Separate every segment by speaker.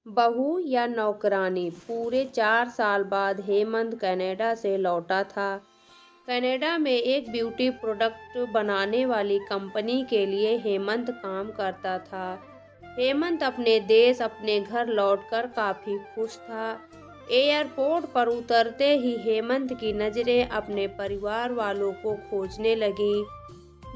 Speaker 1: बहू या नौकरानी। पूरे 4 साल बाद हेमंत कनाडा से लौटा था। कनाडा में एक ब्यूटी प्रोडक्ट बनाने वाली कंपनी के लिए हेमंत काम करता था। हेमंत अपने देश अपने घर लौटकर काफी खुश था। एयरपोर्ट पर उतरते ही हेमंत की नजरें अपने परिवार वालों को खोजने लगी।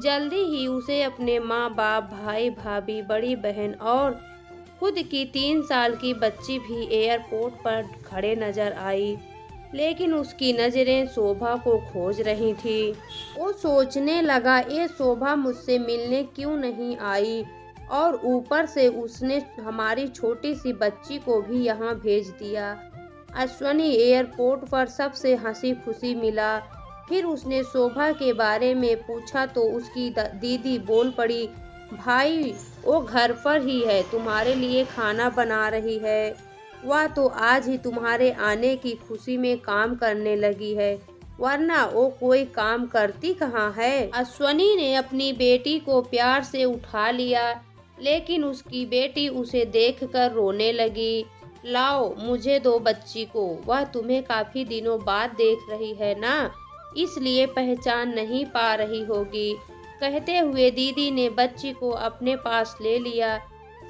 Speaker 1: जल्दी ही उसे अपने माँ बाप, भाई भाभी, बड़ी बहन और खुद की 3 साल की बच्ची भी एयरपोर्ट पर खड़े नजर आई। लेकिन उसकी नजरें शोभा को खोज रही थी। वो सोचने लगा, ये शोभा मुझसे मिलने क्यों नहीं आई, और ऊपर से उसने हमारी छोटी सी बच्ची को भी यहाँ भेज दिया। अश्वनी एयरपोर्ट पर सबसे हंसी खुशी मिला। फिर उसने शोभा के बारे में पूछा तो उसकी दीदी बोल पड़ी, भाई वो घर पर ही है, तुम्हारे लिए खाना बना रही है। वह तो आज ही तुम्हारे आने की खुशी में काम करने लगी है, वरना वो कोई काम करती कहाँ है। अश्वनी ने अपनी बेटी को प्यार से उठा लिया, लेकिन उसकी बेटी उसे देखकर रोने लगी। लाओ मुझे दो बच्ची को, वह तुम्हें काफी दिनों बाद देख रही है ना, इसलिए पहचान नहीं पा रही होगी। कहते हुए दीदी ने बच्ची को अपने पास ले लिया।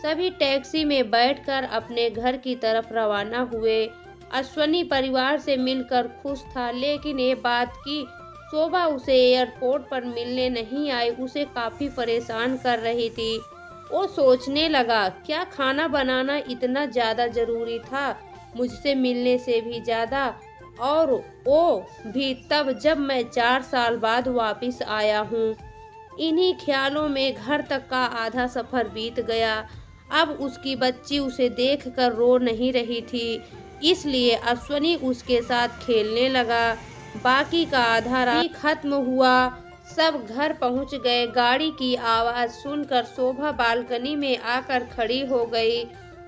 Speaker 1: सभी टैक्सी में बैठकर अपने घर की तरफ रवाना हुए। अश्वनी परिवार से मिलकर खुश था, लेकिन ये बात की शोभा उसे एयरपोर्ट पर मिलने नहीं आई उसे काफी परेशान कर रही थी। वो सोचने लगा, क्या खाना बनाना इतना ज्यादा जरूरी था, मुझसे मिलने से भी ज्यादा, और वो भी तब जब मैं 4 साल बाद वापस आया हूँ। इन्हीं ख्यालों में घर तक का आधा सफर बीत गया। अब उसकी बच्ची उसे देखकर रो नहीं रही थी, इसलिए अश्वनी उसके साथ खेलने लगा। बाकी का आधा रात खत्म हुआ। सब घर पहुंच गए। गाड़ी की आवाज़ सुनकर शोभा बालकनी में आकर खड़ी हो गई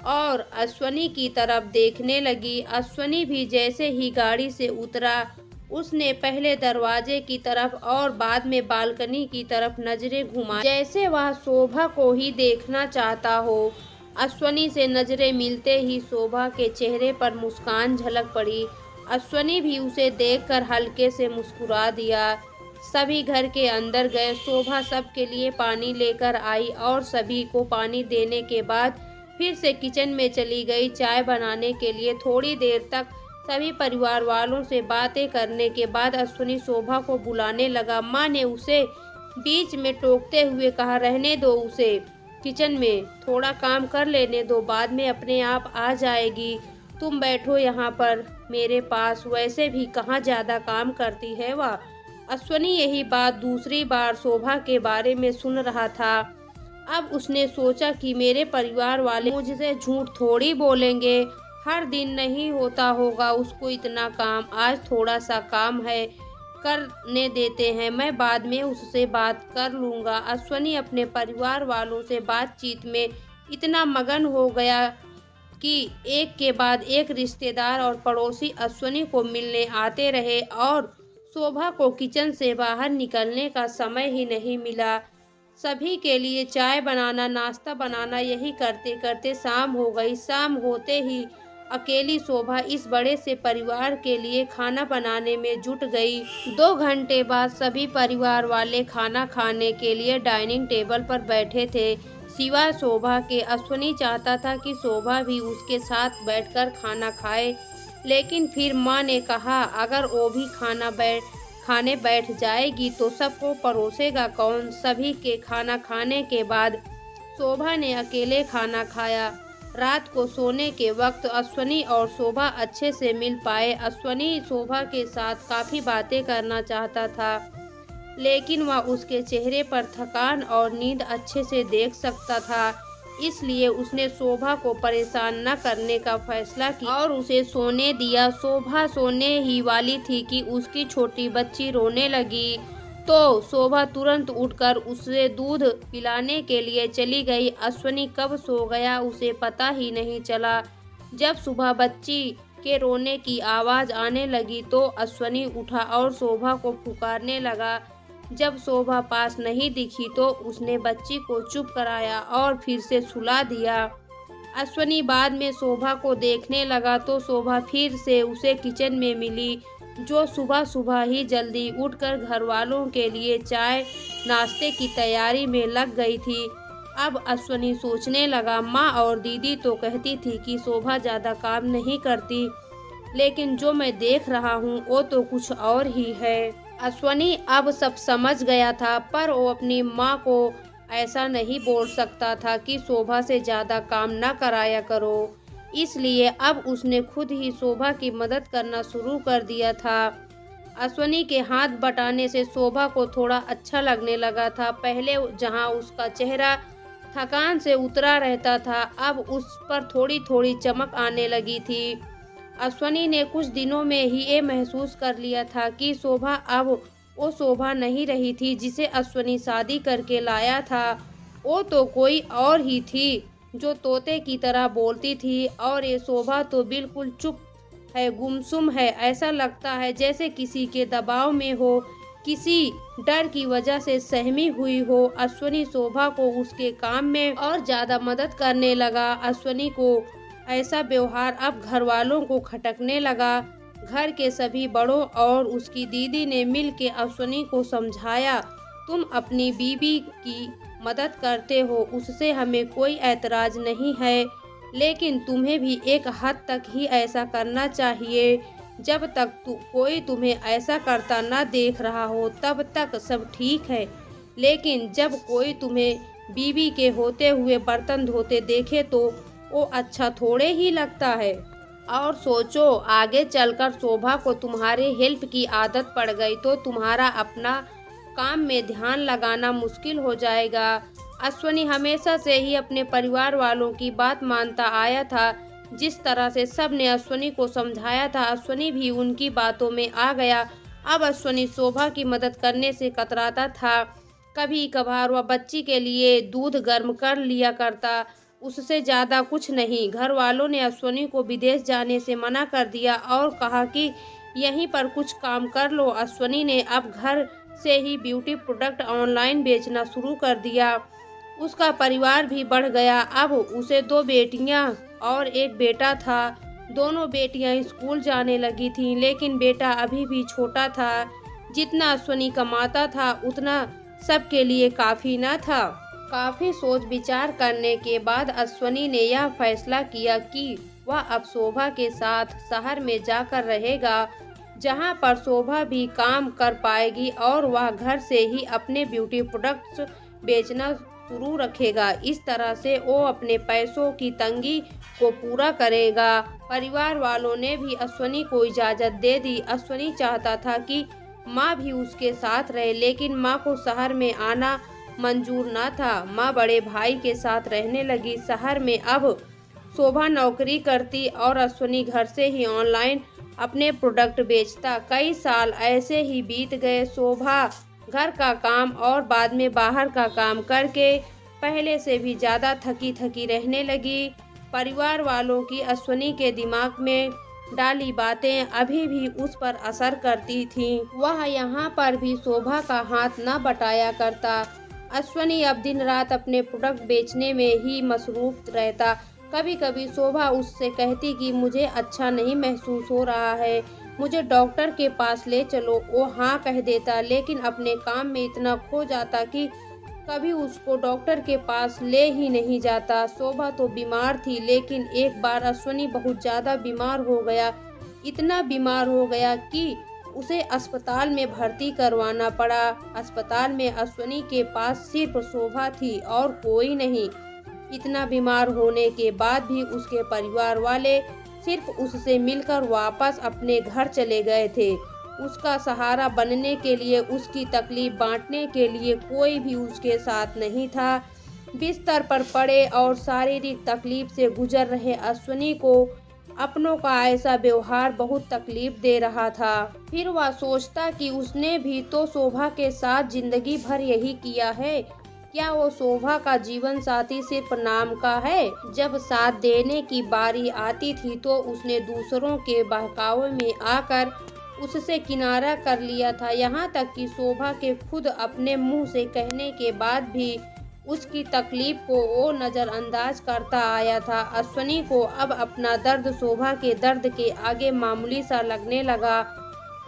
Speaker 1: और अश्वनी की तरफ देखने लगी। अश्वनी भी जैसे ही गाड़ी से उतरा, उसने पहले दरवाजे की तरफ और बाद में बालकनी की तरफ नजरें घुमाई, जैसे वह शोभा को ही देखना चाहता हो। अश्वनी से नजरें मिलते ही शोभा के चेहरे पर मुस्कान झलक पड़ी। अश्वनी भी उसे देखकर हल्के से मुस्कुरा दिया। सभी घर के अंदर गए। शोभा सबके लिए पानी लेकर आई और सभी को पानी देने के बाद फिर से किचन में चली गई चाय बनाने के लिए। थोड़ी देर तक सभी परिवार वालों से बातें करने के बाद अश्वनी शोभा को बुलाने लगा। माँ ने उसे बीच में टोकते हुए कहा, रहने दो उसे, किचन में थोड़ा काम कर लेने दो, बाद में अपने आप आ जाएगी। तुम बैठो यहाँ पर मेरे पास, वैसे भी कहाँ ज़्यादा काम करती है वह। अश्वनी यही बात दूसरी बार शोभा के बारे में सुन रहा था। अब उसने सोचा कि मेरे परिवार वाले मुझसे झूठ थोड़ी बोलेंगे, हर दिन नहीं होता होगा उसको इतना काम, आज थोड़ा सा काम है, करने देते हैं, मैं बाद में उससे बात कर लूँगा। अश्वनी अपने परिवार वालों से बातचीत में इतना मगन हो गया कि एक के बाद एक रिश्तेदार और पड़ोसी अश्वनी को मिलने आते रहे और शोभा को किचन से बाहर निकलने का समय ही नहीं मिला। सभी के लिए चाय बनाना, नाश्ता बनाना, यही करते करते शाम हो गई। शाम होते ही अकेली शोभा इस बड़े से परिवार के लिए खाना बनाने में जुट गई। 2 घंटे बाद सभी परिवार वाले खाना खाने के लिए डाइनिंग टेबल पर बैठे थे, सिवाय शोभा के। अश्वनी चाहता था कि शोभा भी उसके साथ बैठकर खाना खाए, लेकिन फिर माँ ने कहा, अगर वो भी खाने बैठ जाएगी तो सबको परोसेगा कौन। सभी के खाना खाने के बाद शोभा ने अकेले खाना खाया। रात को सोने के वक्त अश्वनी और शोभा अच्छे से मिल पाए। अश्वनी शोभा के साथ काफ़ी बातें करना चाहता था, लेकिन वह उसके चेहरे पर थकान और नींद अच्छे से देख सकता था, इसलिए उसने शोभा को परेशान न करने का फैसला किया और उसे सोने दिया। शोभा सोने ही वाली थी कि उसकी छोटी बच्ची रोने लगी, तो शोभा तुरंत उठकर उसे दूध पिलाने के लिए चली गई। अश्वनी कब सो गया उसे पता ही नहीं चला। जब सुबह बच्ची के रोने की आवाज़ आने लगी तो अश्वनी उठा और शोभा को पुकारने लगा। जब शोभा पास नहीं दिखी तो उसने बच्ची को चुप कराया और फिर से सुला दिया। अश्वनी बाद में शोभा को देखने लगा तो शोभा फिर से उसे किचन में मिली, जो सुबह सुबह ही जल्दी उठकर घर वालों के लिए चाय नाश्ते की तैयारी में लग गई थी। अब अश्वनी सोचने लगा, माँ और दीदी तो कहती थी कि शोभा ज़्यादा काम नहीं करती, लेकिन जो मैं देख रहा हूँ वो तो कुछ और ही है। अश्वनी अब सब समझ गया था, पर वो अपनी माँ को ऐसा नहीं बोल सकता था कि शोभा से ज़्यादा काम ना कराया करो। इसलिए अब उसने खुद ही शोभा की मदद करना शुरू कर दिया था। अश्वनी के हाथ बटाने से शोभा को थोड़ा अच्छा लगने लगा था। पहले जहाँ उसका चेहरा थकान से उतरा रहता था, अब उस पर थोड़ी थोड़ी चमक आने लगी थी। अश्वनी ने कुछ दिनों में ही ये महसूस कर लिया था कि शोभा अब वो शोभा नहीं रही थी जिसे अश्वनी शादी करके लाया था। वो तो कोई और ही थी, जो तोते की तरह बोलती थी, और ये शोभा तो बिल्कुल चुप है, गुमसुम है। ऐसा लगता है जैसे किसी के दबाव में हो, किसी डर की वजह से सहमी हुई हो। अश्वनी शोभा को उसके काम में और ज़्यादा मदद करने लगा। अश्वनी को ऐसा व्यवहार अब घर वालों को खटकने लगा। घर के सभी बड़ों और उसकी दीदी ने मिलकर अश्वनी को समझाया, तुम अपनी बीवी की मदद करते हो, उससे हमें कोई ऐतराज़ नहीं है, लेकिन तुम्हें भी एक हद तक ही ऐसा करना चाहिए। जब तक कोई तुम्हें ऐसा करता ना देख रहा हो तब तक सब ठीक है, लेकिन जब कोई तुम्हें बीवी के होते हुए बर्तन धोते देखे तो वो अच्छा थोड़े ही लगता है। और सोचो, आगे चलकर शोभा को तुम्हारे हेल्प की आदत पड़ गई तो तुम्हारा अपना काम में ध्यान लगाना मुश्किल हो जाएगा। अश्वनी हमेशा से ही अपने परिवार वालों की बात मानता आया था। जिस तरह से सब ने अश्वनी को समझाया था, अश्वनी भी उनकी बातों में आ गया। अब अश्वनी शोभा की मदद करने से कतराता था। कभी कभार वह बच्ची के लिए दूध गर्म कर लिया करता, उससे ज़्यादा कुछ नहीं। घर वालों ने अश्वनी को विदेश जाने से मना कर दिया और कहा कि यहीं पर कुछ काम कर लो। अश्वनी ने अब घर से ही ब्यूटी प्रोडक्ट ऑनलाइन बेचना शुरू कर दिया। उसका परिवार भी बढ़ गया। अब उसे 2 बेटियां और 1 बेटा था। दोनों बेटियां स्कूल जाने लगी थीं, लेकिन बेटा अभी भी छोटा था। जितना अश्वनी कमाता था उतना सबके लिए काफ़ी न था। काफ़ी सोच विचार करने के बाद अश्वनी ने यह फैसला किया कि वह अब शोभा के साथ शहर में जाकर रहेगा, जहां पर शोभा भी काम कर पाएगी और वह घर से ही अपने ब्यूटी प्रोडक्ट्स बेचना शुरू रखेगा। इस तरह से वो अपने पैसों की तंगी को पूरा करेगा। परिवार वालों ने भी अश्वनी को इजाज़त दे दी। अश्वनी चाहता था कि माँ भी उसके साथ रहे, लेकिन माँ को शहर में आना मंजूर न था। माँ बड़े भाई के साथ रहने लगी। शहर में अब शोभा नौकरी करती और अश्वनी घर से ही ऑनलाइन अपने प्रोडक्ट बेचता। कई साल ऐसे ही बीत गए। शोभा घर का काम और बाद में बाहर का काम करके पहले से भी ज़्यादा थकी थकी रहने लगी। परिवार वालों की अश्वनी के दिमाग में डाली बातें अभी भी उस पर असर करती थीं। वह यहाँ पर भी शोभा का हाथ न बटाया करता। अश्वनी अब दिन रात अपने प्रोडक्ट बेचने में ही मसरूफ रहता। कभी कभी शोभा उससे कहती कि मुझे अच्छा नहीं महसूस हो रहा है, मुझे डॉक्टर के पास ले चलो। वो हाँ कह देता, लेकिन अपने काम में इतना खो जाता कि कभी उसको डॉक्टर के पास ले ही नहीं जाता। शोभा तो बीमार थी, लेकिन एक बार अश्वनी बहुत ज़्यादा बीमार हो गया। इतना बीमार हो गया कि उसे अस्पताल में भर्ती करवाना पड़ा। अस्पताल में अश्वनी के पास सिर्फ शोभा थी और कोई नहीं। इतना बीमार होने के बाद भी उसके परिवार वाले सिर्फ उससे मिलकर वापस अपने घर चले गए थे। उसका सहारा बनने के लिए, उसकी तकलीफ बांटने के लिए कोई भी उसके साथ नहीं था। बिस्तर पर पड़े और शारीरिक तकलीफ से गुजर रहे अश्वनी को अपनों का ऐसा व्यवहार बहुत तकलीफ दे रहा था। फिर वह सोचता कि उसने भी तो शोभा के साथ जिंदगी भर यही किया है। क्या वो शोभा का जीवन साथी सिर्फ नाम का है? जब साथ देने की बारी आती थी तो उसने दूसरों के बहकावे में आकर उससे किनारा कर लिया था। यहाँ तक कि शोभा के खुद अपने मुंह से कहने के बाद भी उसकी तकलीफ को वो नज़रअंदाज करता आया था। अश्विनी को अब अपना दर्द शोभा के दर्द के आगे मामूली सा लगने लगा।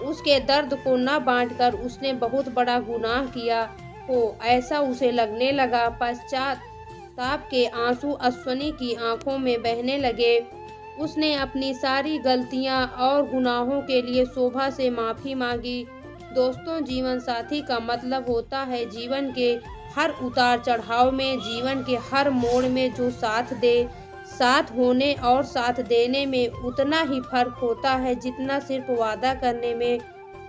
Speaker 1: उसके दर्द को न बांटकर उसने बहुत बड़ा गुनाह किया हो, ऐसा उसे लगने लगा। पश्चाताप के आंसू अश्विनी की आंखों में बहने लगे। उसने अपनी सारी गलतियां और गुनाहों के लिए शोभा से माफ़ी मांगी। दोस्तों, जीवन साथी का मतलब होता है जीवन के हर उतार चढ़ाव में, जीवन के हर मोड़ में जो साथ दे। साथ होने और साथ देने में उतना ही फर्क होता है जितना सिर्फ वादा करने में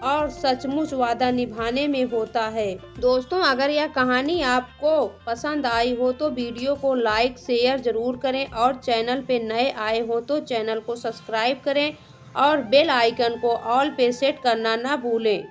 Speaker 1: और सचमुच वादा निभाने में होता है। दोस्तों, अगर यह कहानी आपको पसंद आई हो तो वीडियो को लाइक शेयर ज़रूर करें और चैनल पे नए आए हो तो चैनल को सब्सक्राइब करें और बेल आइकन को ऑल पे सेट करना ना भूलें।